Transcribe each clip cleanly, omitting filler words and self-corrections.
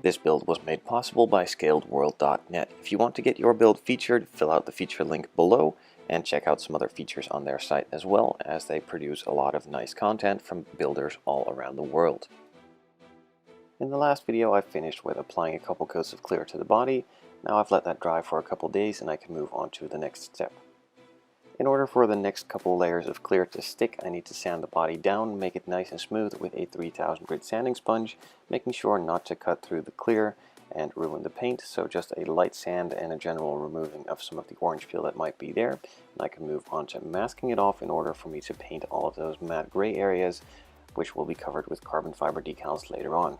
This build was made possible by scaledworld.net. If you want to get your build featured, fill out the feature link below and check out some other features on their site as well, as they produce a lot of nice content from builders all around the world. In the last video I finished with applying a couple coats of clear to the body. Now I've let that dry for a couple days and I can move on to the next step. In order for the next couple layers of clear to stick, I need to sand the body down, make it nice and smooth with a 3000 grit sanding sponge, making sure not to cut through the clear and ruin the paint, so just a light sand and a general removing of some of the orange peel that might be there. And I can move on to masking it off in order for me to paint all of those matte gray areas, which will be covered with carbon fiber decals later on.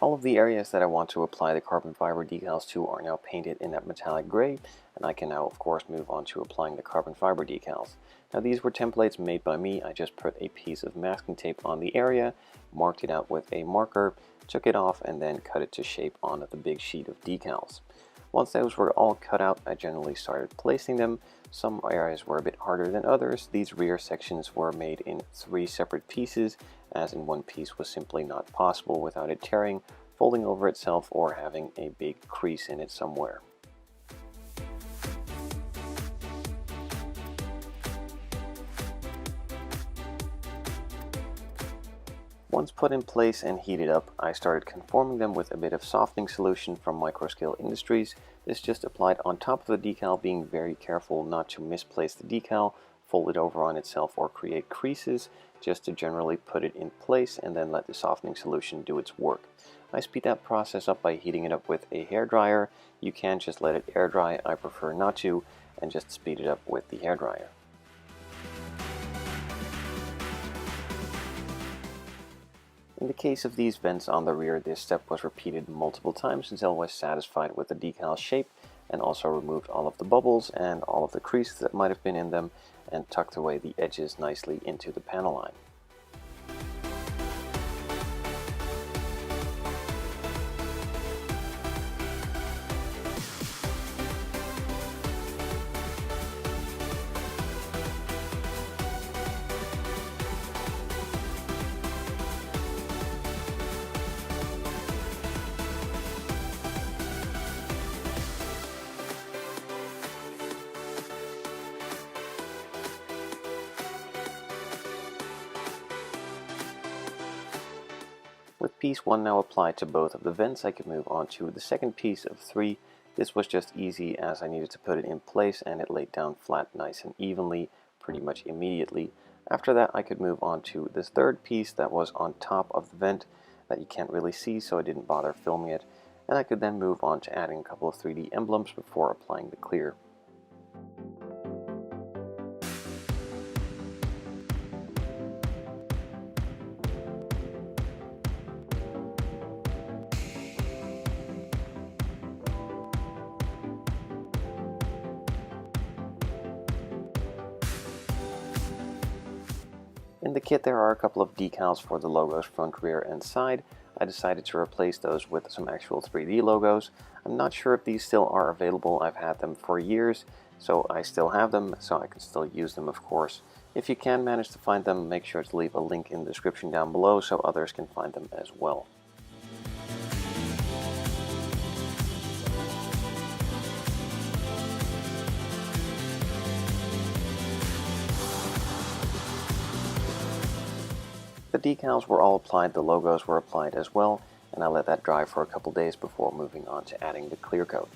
All of the areas that I want to apply the carbon fiber decals to are now painted in that metallic gray, and I can now of course move on to applying the carbon fiber decals. Now these were templates made by me. I just put a piece of masking tape on the area, marked it out with a marker, took it off, and then cut it to shape on the big sheet of decals. Once those were all cut out, I generally started placing them. Some areas were a bit harder than others. These rear sections were made in 3 separate pieces, as in one piece was simply not possible without it tearing, folding over itself, or having a big crease in it somewhere. Once put in place and heated up, I started conforming them with a bit of softening solution from Microscale Industries. This just applied on top of the decal, being very careful not to misplace the decal, fold it over on itself, or create creases, just to generally put it in place and then let the softening solution do its work. I speed that process up by heating it up with a hairdryer. You can just let it air dry, I prefer not to, and just speed it up with the hairdryer. In the case of these vents on the rear, this step was repeated multiple times until I was satisfied with the decal shape, and also removed all of the bubbles and all of the creases that might have been in them, and tucked away the edges nicely into the panel line. With piece 1 now applied to both of the vents, I could move on to the second piece of 3. This was just easy as I needed to put it in place, and it laid down flat nice and evenly pretty much immediately. After that I could move on to this third piece that was on top of the vent that you can't really see, so I didn't bother filming it, and I could then move on to adding a couple of 3D emblems before applying the clear. In the kit there are a couple of decals for the logos front, rear, and side. I decided to replace those with some actual 3D logos. I'm not sure if these still are available. I've had them for years, so I still have them, so I can still use them, of course. If you can manage to find them, make sure to leave a link in the description down below so others can find them as well. The decals were all applied, the logos were applied as well, and I let that dry for a couple days before moving on to adding the clear coat.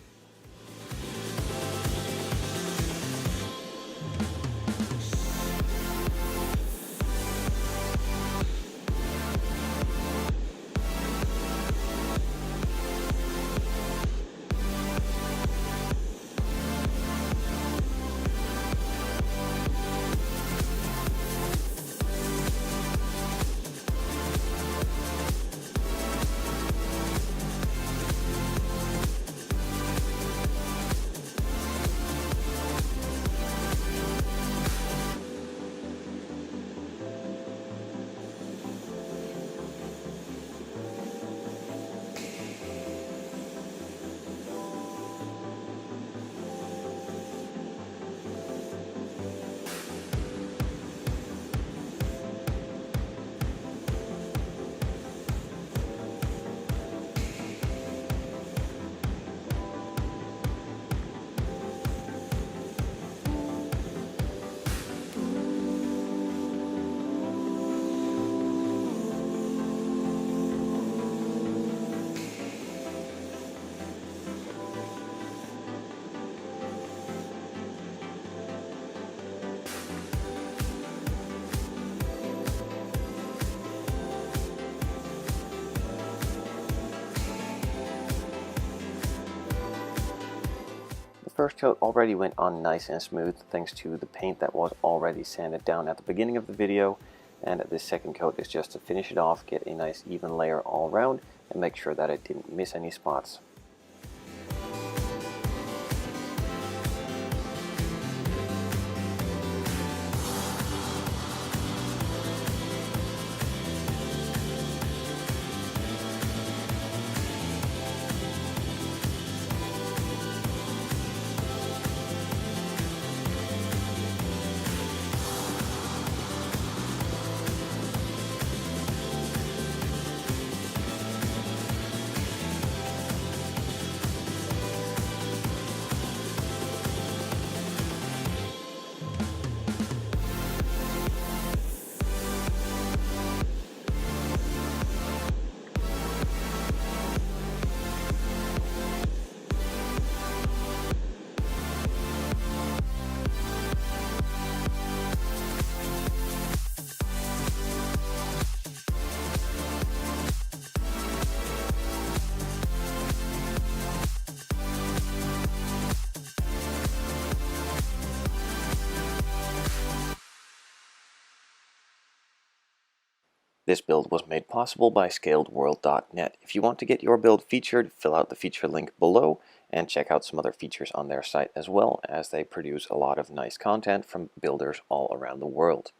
The first coat already went on nice and smooth thanks to the paint that was already sanded down at the beginning of the video, and this second coat is just to finish it off, get a nice even layer all around, and make sure that it didn't miss any spots. This build was made possible by ScaledWorld.net. If you want to get your build featured, fill out the feature link below and check out some other features on their site as well, as they produce a lot of nice content from builders all around the world.